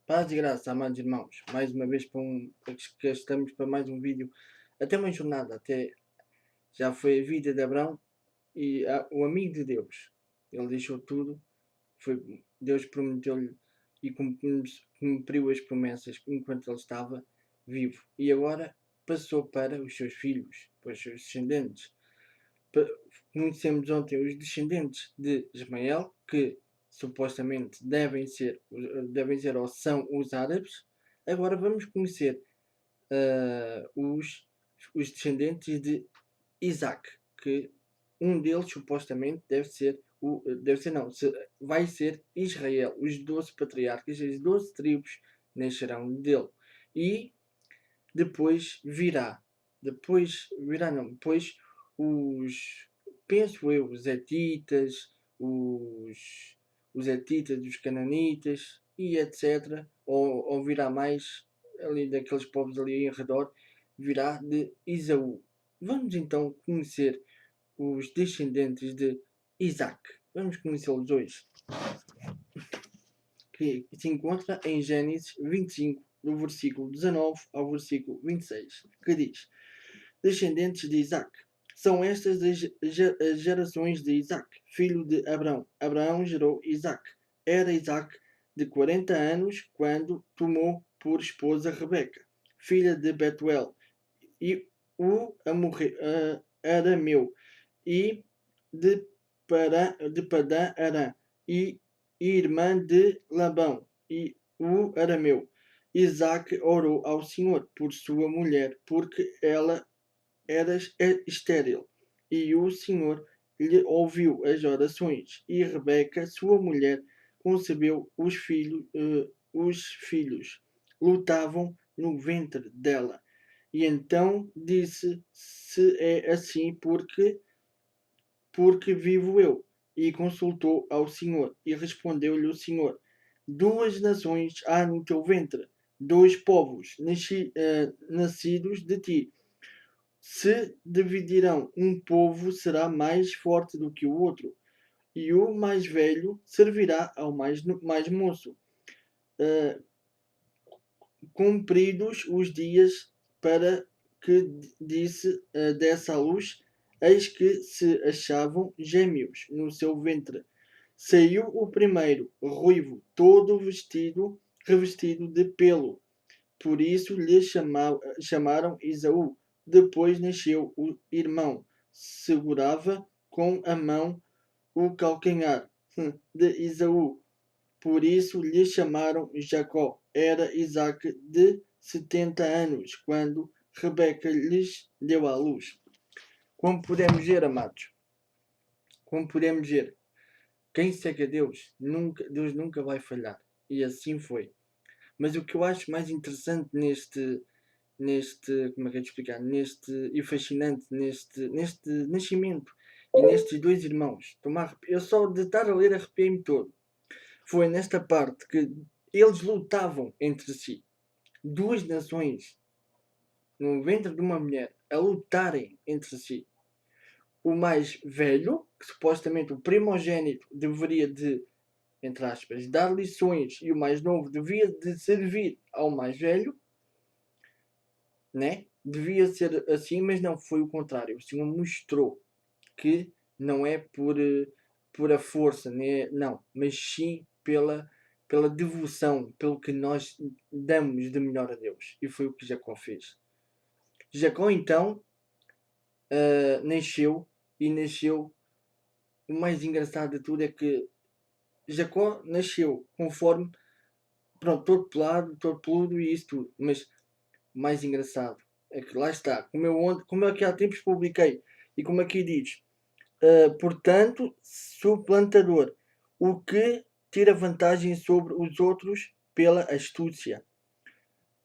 Paz e graça, amados irmãos, mais uma vez que estamos para mais um vídeo, até uma jornada, até já foi a vida de Abraão e o amigo de Deus. Ele deixou tudo, Deus prometeu-lhe e cumpriu as promessas enquanto ele estava vivo. E agora passou para os seus filhos, para os seus descendentes. Pa- Conhecemos ontem os descendentes de Ismael, que supostamente devem ser ou são os árabes. Agora vamos conhecer os descendentes de Isaac, que um deles supostamente deve ser não, vai ser Israel. Os 12 patriarcas, as 12 tribos nascerão dele. E depois os, penso eu, os hetitas, os cananitas e etc. Ou virá mais ali daqueles povos ali em redor, virá de Esaú. Vamos então conhecer os descendentes de Isaac. Vamos conhecê-los hoje, que se encontra em Gênesis 25, do versículo 19 ao versículo 26, que diz: Descendentes de Isaac. São estas as gerações de Isaac, filho de Abraão. Abraão gerou Isaac. Era Isaac de 40 anos quando tomou por esposa Rebeca, filha de Betuel, e o arameu, e de Padã Arã, e irmã de Labão, e o arameu. Isaac orou ao Senhor por sua mulher, porque ela era estéril, e o Senhor lhe ouviu as orações, e Rebeca, sua mulher, concebeu os filhos. Lutavam no ventre dela. E então disse: Se é assim, porque vivo eu. E consultou ao Senhor, e respondeu-lhe o Senhor: Duas nações há no teu ventre, dois povos nascidos de ti. Se dividirão, um povo será mais forte do que o outro, e o mais velho servirá ao mais moço. Uh, Cumpridos os dias para que desse à luz, eis que se achavam gêmeos no seu ventre. Saiu o primeiro, ruivo, todo revestido de pelo. Por isso lhe chamaram Esaú. Depois nasceu o irmão. Segurava com a mão o calcanhar de Esaú. Por isso lhe chamaram Jacó. Era Isaac de 70 anos, quando Rebeca lhes deu à luz. Como podemos ver, amados, como podemos ver, quem segue a Deus nunca vai falhar. E assim foi. Mas o que eu acho mais interessante como é que é de explicar, e fascinante neste nascimento e nestes dois irmãos, eu só de estar a ler arrepiei-me todo. Foi nesta parte que eles lutavam entre si. Duas nações no ventre de uma mulher a lutarem entre si. O mais velho, que supostamente o primogênito deveria de, entre aspas, dar lições, e o mais novo devia de servir ao mais velho, né? Devia ser assim, mas não, foi o contrário. O Senhor mostrou que não é por a força, né? Não, mas sim pela devoção, pelo que nós damos de melhor a Deus. E foi o que Jacó fez. Jacó então nasceu. O mais engraçado de tudo é que Jacó nasceu conforme, pronto, todo pelado, todo peludo e isso tudo. Mas o mais engraçado é que lá está, como eu aqui há tempos publiquei, e como aqui diz, portanto, suplantador, o que tira vantagem sobre os outros pela astúcia.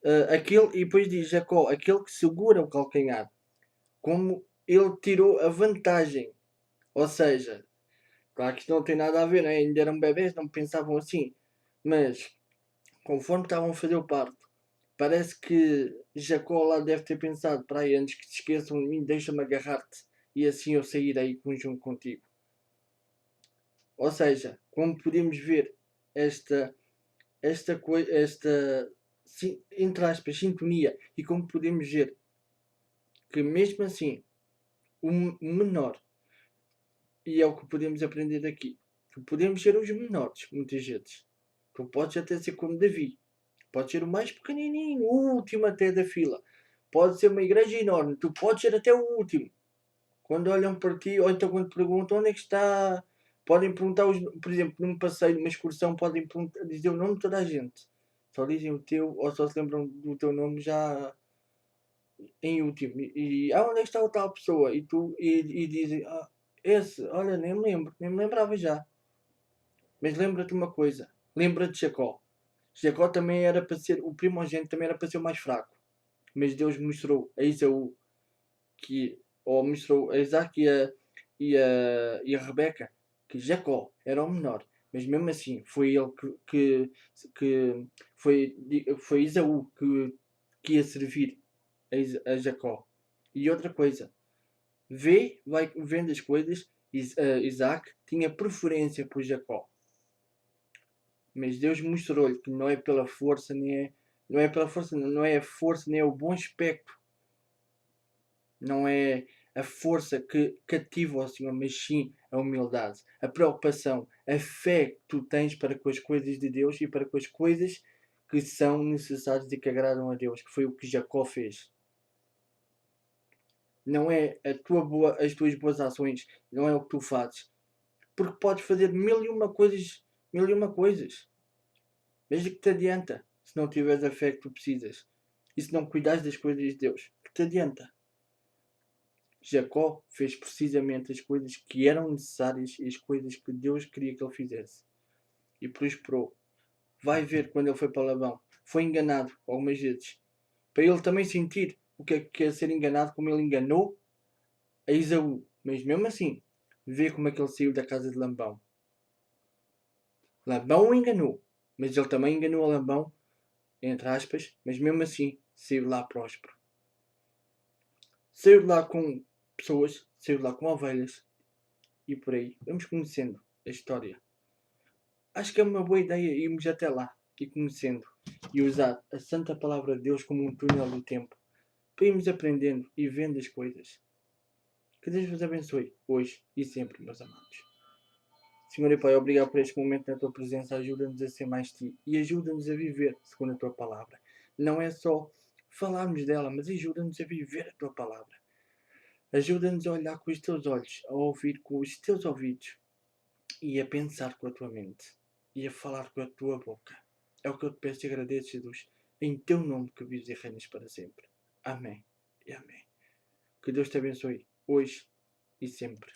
E depois diz Jacó, aquele que segura o calcanhar, como ele tirou a vantagem. Ou seja, claro que isto não tem nada a ver, né? Ainda eram bebês, não pensavam assim. Mas, conforme estavam a fazer o parto, parece que Jacó lá deve ter pensado, para aí, antes que te esqueçam de mim, deixa-me agarrar-te e assim eu sairei conjunto contigo. Ou seja, como podemos ver, esta, entre aspas, sintonia, e como podemos ver que mesmo assim o menor, e é o que podemos aprender daqui, que podemos ser os menores muitas vezes. Tu podes até ser como Davi, pode ser o mais pequenininho, o último até da fila, pode ser uma igreja enorme, tu podes ser até o último. Quando olham para ti, ou então quando perguntam onde é que está, podem perguntar, por exemplo, num passeio, numa excursão, podem dizer o nome de toda a gente. Só dizem o teu, ou só se lembram do teu nome já em último. Onde é que está a tal pessoa? E dizem, esse, olha, nem me lembro, nem me lembrava já. Mas lembra-te uma coisa, lembra-te de Jacó. Jacó também era para ser, o primogênito também era para ser o mais fraco. Mas Deus mostrou a Esaú ou mostrou a Isaac e a Rebeca que Jacó era o menor, mas mesmo assim foi ele que foi Esaú que ia servir a Jacó. E outra coisa, vai vendo as coisas, Isaac tinha preferência por Jacó, mas Deus mostrou-lhe que não é pela força, não é pela força, não é a força, nem é o bom aspecto, não é a força que cativa ao Senhor, mas sim a humildade, a preocupação, a fé que tu tens para com as coisas de Deus e para com as coisas que são necessárias e que agradam a Deus, que foi o que Jacó fez. Não é as tuas boas ações, não é o que tu fazes, porque podes fazer mil e uma coisas, mas de que te adianta se não tiveres a fé que tu precisas e se não cuidares das coisas de Deus? Que te adianta? Jacó fez precisamente as coisas que eram necessárias e as coisas que Deus queria que ele fizesse. E prosperou. Vai ver quando ele foi para Labão. Foi enganado algumas vezes. Para ele também sentir o que é ser enganado, como ele enganou a Esaú. Mas mesmo assim, vê como é que ele saiu da casa de Labão. Labão o enganou. Mas ele também enganou a Labão, entre aspas. Mas mesmo assim, saiu lá próspero. Saiu lá com pessoas, saiu lá com ovelhas. E por aí, vamos conhecendo a história. Acho que é uma boa ideia irmos até lá e conhecendo e usar a Santa Palavra de Deus como um túnel do tempo para irmos aprendendo e vendo as coisas. Que Deus vos abençoe hoje e sempre, meus amados. Senhor e Pai, obrigado por este momento na tua presença. Ajuda-nos a ser mais ti e ajuda-nos a viver segundo a tua palavra. Não é só falarmos dela, mas ajuda-nos a viver a tua palavra. Ajuda-nos a olhar com os teus olhos, a ouvir com os teus ouvidos e a pensar com a tua mente e a falar com a tua boca. É o que eu te peço e agradeço, Jesus, em teu nome que vives e reinas para sempre. Amém e amém. Que Deus te abençoe hoje e sempre.